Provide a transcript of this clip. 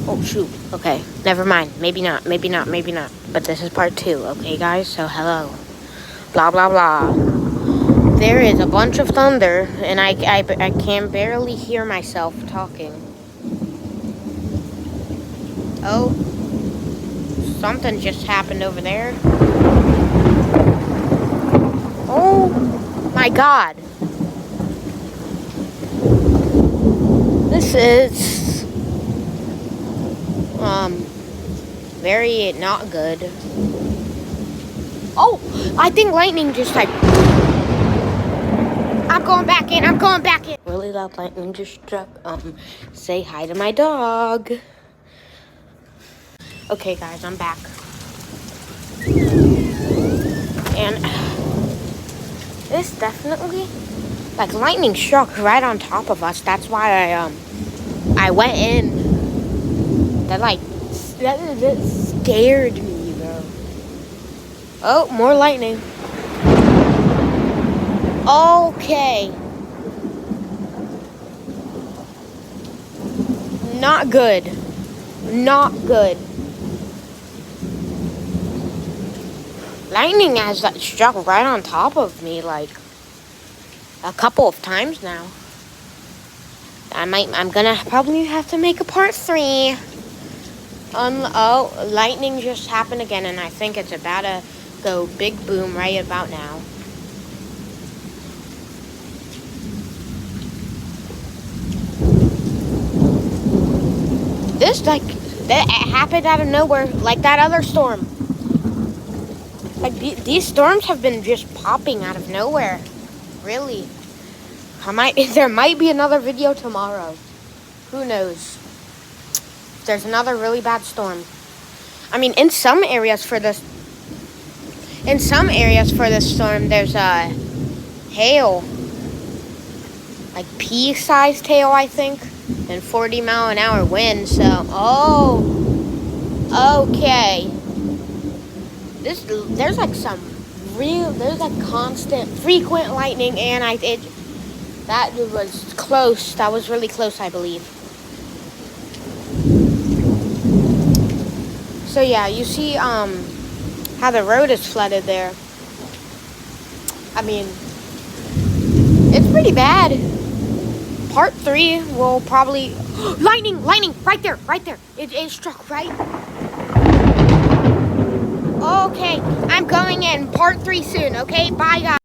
Oh, shoot. Okay, never mind. Maybe not, maybe not, maybe not. But this is part 2, okay, guys? So, hello. Blah, blah, blah. There is a bunch of thunder, and I can barely hear myself talking. Oh, something just happened over there. Oh, my God. This is... very not good. Oh, I think lightning just like... I'm going back in. Really loud lightning just struck. Say hi to my dog. Okay, guys, I'm back. And this definitely, like, lightning struck right on top of us. That's why I went in. That scared me, bro. Oh, more lightning. Okay. Not good. Not good. Lightning has struck right on top of me, like, a couple of times now. I'm gonna probably have to make a part 3. Oh, lightning just happened again, and I think it's about to go big boom right about now. This, like, that happened out of nowhere, like that other storm. Like, these storms have been just popping out of nowhere. Really. There might be another video tomorrow. Who knows? There's another really bad storm. I mean, in some areas for this storm, there's hail. Like pea-sized hail, I think. And 40-mile-an-hour wind, so... Oh! Okay. There's like constant, frequent lightning, and that was close. That was really close, I believe. So yeah, you see how the road is flooded there. I mean, it's pretty bad. Part 3 will probably... Lightning! Right there! It struck right... Okay, I'm going in part 3 soon, okay? Bye, guys.